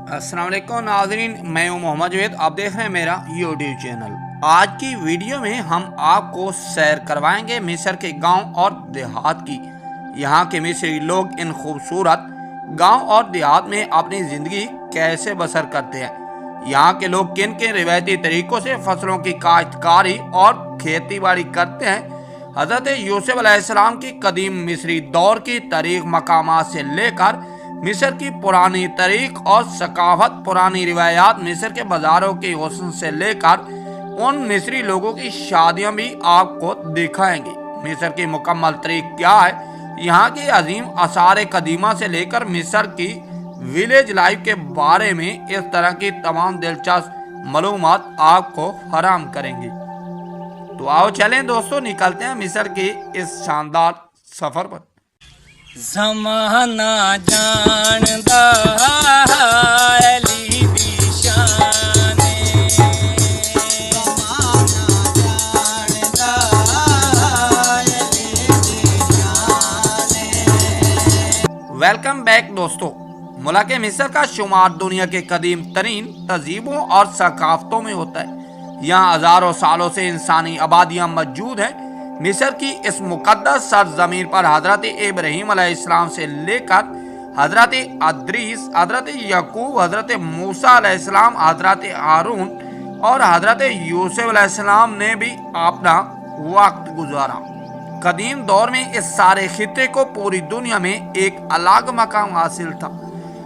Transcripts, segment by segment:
अस्सलाम वालेकुम नाज़रीन, मैं हूं मोहम्मद जवेद। आप देख रहे हैं मेरा यूट्यूब चैनल। आज की वीडियो में हम आपको सैर करवाएंगे मिस्र के गांव और देहात की। यहां के मिस्री लोग इन खूबसूरत गांव और देहात में अपनी ज़िंदगी कैसे बसर करते हैं, यहां के लोग किन किन रिवायती तरीक़ों से फसलों की काश्तकारी और खेती बाड़ी करते हैं। हज़रत यूसुफ अलैहिस्सलाम की कदीम मिस्री दौर की तारीख मकामात से लेकर मिस्र की पुरानी तारीख और सकाफत, पुरानी रिवायात, मिस्र के बाज़ारों के हुस्न से लेकर उन मिस्री लोगों की शादियां भी आपको दिखाएंगे। मिस्र की मुकम्मल तारीख क्या है, यहाँ की अजीम आसार कदीमा से लेकर मिस्र की विलेज लाइफ के बारे में इस तरह की तमाम दिलचस्प मालूमात आपको फराहम करेंगे। तो आओ चलें दोस्तों, निकलते हैं मिस्र के इस शानदार सफ़र पर। ज़माना जानदा अली दी शाने, ज़माना जानदा अली दी शाने। वेलकम बैक दोस्तों। मुल्क मिस्र का शुमार दुनिया के कदीम तरीन तहजीबों और सकाफतों में होता है। यहाँ हज़ारों सालों से इंसानी आबादियाँ मौजूद हैं। मिस्र की इस मुक़द्दस सरज़मीन पर हज़रत इब्राहीम अलैहिस्सलाम से लेकर हज़रत अदरीस, हज़रत यकूब, हज़रत मूसा अलैहिस्सलाम, हज़रत हारून और हज़रत यूसुफ अलैहिस्सलाम ने भी अपना वक्त गुजारा। कदीम दौर में इस सारे खित्ते को पूरी दुनिया में एक अलग मकाम हासिल था।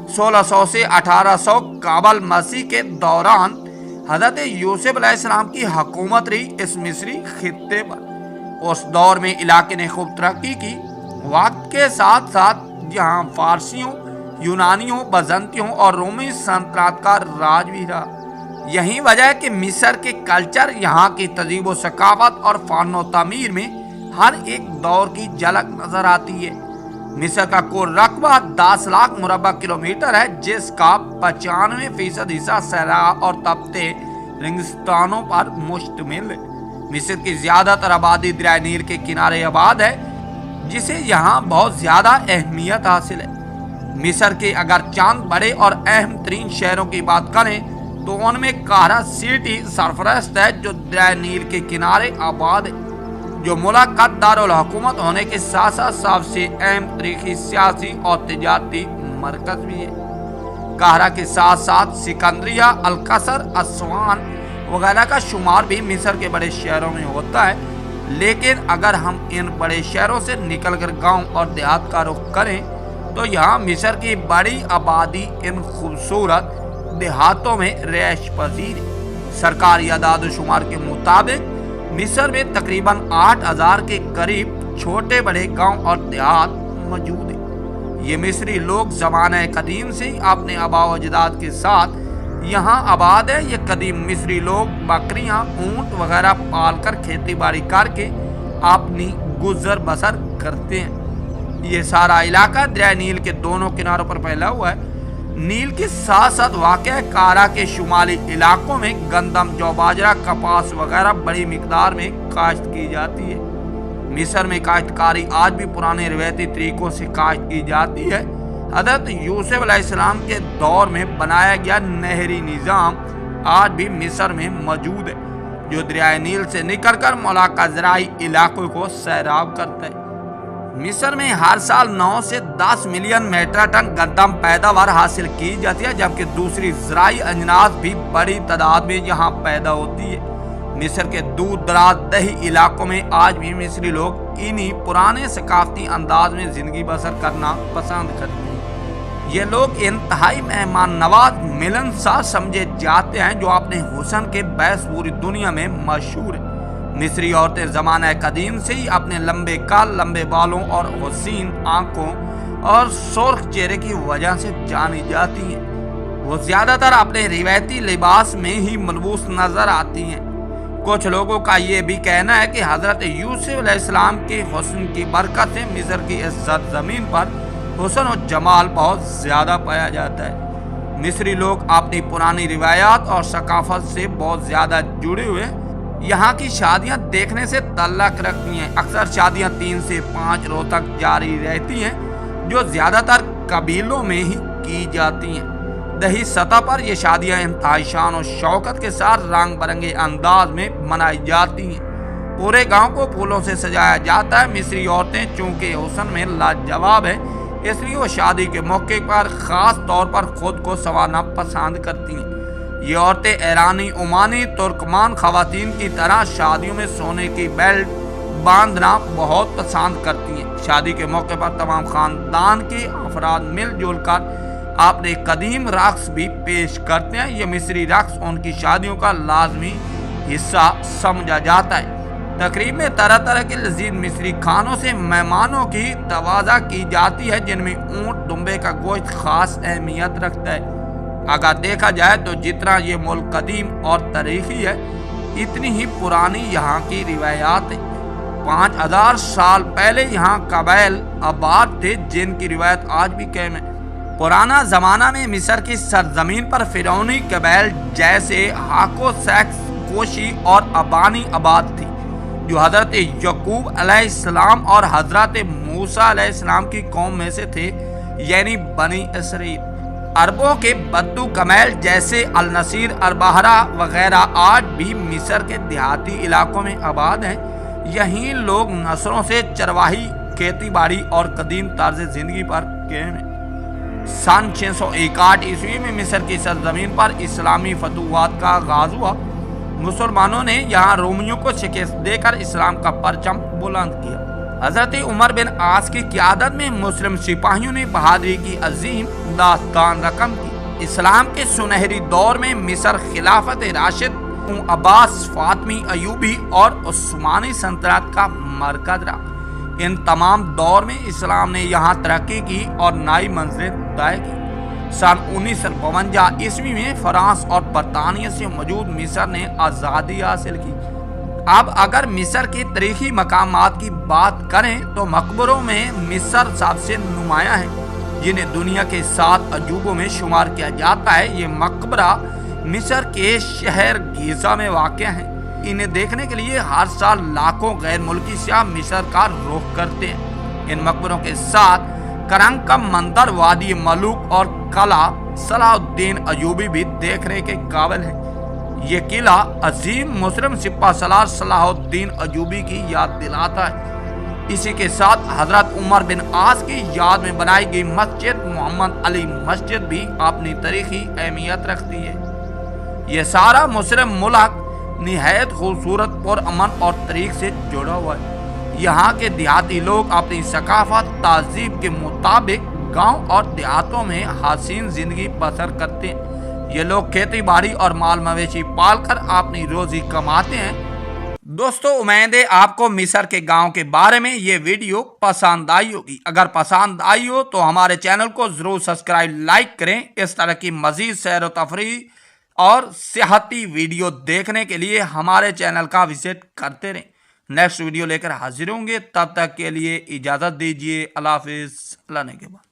1600 से 1800 काबल मसीह के दौरान हज़रत यूसुफ अलैहिस्सलाम की हुकूमत रही इस मिस्री खित्ते पर। उस दौर में इलाके ने खूब तरक्की की। वक्त के साथ साथ यहाँ फारसियों, यूनानियों, बजंतियों और रोमी सल्तनत का राज भी रहा। यही वजह है कि मिस्र के कल्चर, यहाँ की तहजीब व सकाफत और फ़न व तामीर में हर एक दौर की झलक नज़र आती है। मिस्र का कुल रकबा 10 लाख मुरबा किलोमीटर है, जिसका 95% हिस्सा सहरा और तपते रेगिस्तानों पर मुश्तमिल है। मिस्र की ज़्यादातर आबादी दरिया नील के किनारे आबाद है, जिसे यहाँ बहुत ज़्यादा अहमियत हासिल है। मिस्र के अगर चंद बड़े और अहम तरीन शहरों की बात करें तो उनमें काहिरा सिटी सरफरस्त है, जो दरिया नील के किनारे आबाद है, जो मुल्क का दारुल हुकूमत होने के साथ साथ सबसे अहम तरीकी सियासी और तिजारती मरकज भी है। काहिरा के साथ साथ सिकंदरिया, अलकसर, अस्वान वगैरह का शुमार भी मिस्र के बड़े शहरों में होता है। लेकिन अगर हम इन बड़े शहरों से निकलकर गांव और देहात का रुख करें तो यहाँ मिस्र की बड़ी आबादी इन खूबसूरत देहातों में रिहाइश पजीर है। सरकारी आदाद शुमार के मुताबिक मिस्र में तकरीबन 8000 के करीब छोटे बड़े गांव और देहात मौजूद हैं। ये मिस्री लोग ज़माने कदीम से ही अपने आबा व अजदाद के साथ यहाँ आबाद है। ये कदीम मिस्री लोग बकरियाँ, ऊँट वगैरह पालकर खेती बाड़ी करके अपनी गुजर बसर करते हैं। ये सारा इलाका दरिया नील के दोनों किनारों पर फैला हुआ है। नील के साथ साथ वाक़या कारा के शुमाली इलाकों में गंदम, जौ, बाजरा, कपास वगैरह बड़ी मिकदार में काश्त की जाती है। मिस्र में काश्तकारी आज भी पुराने रवायती तरीक़ों से काश्त की जाती है। हज़रत यूसुफ अलैहिस्सलाम के दौर में बनाया गया नहरी निज़ाम आज भी मिस्र में मौजूद है, जो दरिया नील से निकलकर मुल्क ज़राई इलाकों को सैराब करता है। मिस्र में हर साल 9 से 10 मिलियन मीट्रिक टन गंदम पैदावार हासिल की जाती है, जबकि दूसरी ज़राई अजनास भी बड़ी तादाद में यहाँ पैदा होती है। मिस्र के दूर दराज दही इलाकों में आज भी मिस्री लोग इन्हीं पुराने सकाफती अंदाज में ज़िंदगी बसर करना पसंद करते हैं। ये लोग इंतहाई मेहमान नवाज, मिलनसार समझे जाते हैं, जो अपने हुस्न के बैस पूरी दुनिया में मशहूर है। मिस्री औरतें ज़माने कदीम से ही अपने लंबे काल, लंबे बालों और हसीन आंखों और सुर्ख चेहरे की वजह से जानी जाती हैं। वो ज़्यादातर अपने रिवायती लिबास में ही मलबूस नज़र आती हैं। कुछ लोगों का ये भी कहना है कि हज़रत यूसुफ अलैहिस्सलाम के हुस्न की बरकत से मिस्र की इस सरज़मीन पर हुस्न और जमाल बहुत ज़्यादा पाया जाता है। मिस्री लोग अपनी पुरानी रिवायात और सकाफत से बहुत ज़्यादा जुड़े हुए हैं। यहाँ की शादियाँ देखने से तल्लक रखती हैं। अक्सर शादियाँ 3 से 5 रोज़ तक जारी रहती हैं, जो ज़्यादातर कबीलों में ही की जाती हैं। दही सतह पर ये शादियां इंतहाई शान और शौकत के साथ रंग बिरंगे अंदाज में मनाई जाती हैं। पूरे गांव को फूलों से सजाया जाता है। मिस्री औरतें चूंकि हुस्न में लाजवाब है, इसलिए वो शादी के मौके पर खास तौर पर खुद को संवारना पसंद करती हैं। ये औरतें ईरानी, ओमानी, तुर्कमान खवातीन की तरह शादियों में सोने की बेल्ट बांधना बहुत पसंद करती हैं। शादी के मौके पर तमाम खानदान के अफराद मिलजुल कर अपने कदीम रक्स भी पेश करते हैं। ये मिस्री रक्स उनकी शादियों का लाजमी हिस्सा समझा जाता है। तकरीब में तरह तरह के लजीज मिस्री खानों से मेहमानों की तवाज़ा की जाती है, जिनमें ऊँट, दुम्बे का गोश्त खास अहमियत रखता है। अगर देखा जाए तो जितना ये मुल्क कदीम और तारीखी है, इतनी ही पुरानी यहाँ की रिवायात है। 5000 साल पहले यहाँ कबाइल आबाद थे, जिनकी रिवायत आज भी कायम है। पुराना ज़माना में मिस्र की सरजमीन पर फिरौनी कबाइल जैसे हाको, सैक्स, कोशी और अबानी आबाद थी, जो हज़रत यकूब अलैहिस्सलाम और हज़रत मूसा अलैहिस्सलाम की कौम में से थे, यानी बनी इसराइल। अरबों के बद्दू कमैल जैसे अल नसीर, अरबहरा वगैरह आज भी मिस्र के देहाती इलाकों में आबाद हैं। यहीं लोग नस्लों से चरवाही, खेती बाड़ी और कदीम तर्ज जिंदगी पर कायम हैं। सन 661 ईस्वी में मिस्र की सरजमीन पर इस्लामी फतूहात का आगाज हुआ। मुसलमानों ने यहाँ रोमियों को शिकस्त देकर इस्लाम का परचम बुलंद किया। हजरत उमर बिन आस की क़यादत में मुस्लिम सिपाहियों ने बहादुरी की अजीम दास्तान रकम की। इस्लाम के सुनहरी दौर में मिस्र खिलाफत राशिद, अब्बास, फातमी, अयूबी और उस्मानी सल्तनत का मरकज रहा। इन तमाम दौर में इस्लाम ने यहाँ तरक्की की और नई मंजिलें तय की। सन 1952 ईस्वी में फ्रांस और बरतानिया से मौजूद मिस्र ने आज़ादी हासिल की। अब अगर मिस्र के तारीखी मकामात की बात करें तो मकबरों में मिस्र सबसे नुमाया है, जिन्हें दुनिया के 7 अजूबों में शुमार किया जाता है। ये मकबरा मिस्र के शहर गीज़ा में वाक़ है। इन्हें देखने के लिए हर साल लाखों गैर मुल्की सियाह मिस्र का रुख करते हैं। इन मकबरों के साथ करंग का मंदिर, वादी मलूक और किला सलाहुद्दीन अयूबी भी देखने के काबिल है। ये किला अजीम मुस्लिम सिपा सलार सलाहुद्दीन अयूबी की याद दिलाता है। इसी के साथ हजरत उमर बिन आस की याद में बनाई गई मस्जिद मोहम्मद अली मस्जिद भी अपनी तारीखी अहमियत रखती है। ये सारा मुस्लिम मुल्क निहायत खूबसूरत, पुरअमन और तरीक से जुड़ा हुआ है। यहाँ के देहाती लोग अपनी सकाफत, तहजीब के मुताबिक गांव और देहातों में हसीन जिंदगी बसर करते हैं। ये लोग खेती बाड़ी और माल मवेशी पालकर अपनी रोजी कमाते हैं। दोस्तों, उम्मीद है आपको मिस्र के गांव के बारे में ये वीडियो पसंद आई होगी। अगर पसंद आई हो तो हमारे चैनल को जरूर सब्सक्राइब, लाइक करें। इस तरह की मजीद सैर व तफरीह और सेहती वीडियो देखने के लिए हमारे चैनल का विजिट करते रहें। नेक्स्ट वीडियो लेकर हाजिर होंगे, तब तक के लिए इजाज़त दीजिए। अल्लाह हाफिज़। अल्लाह ने के बाद।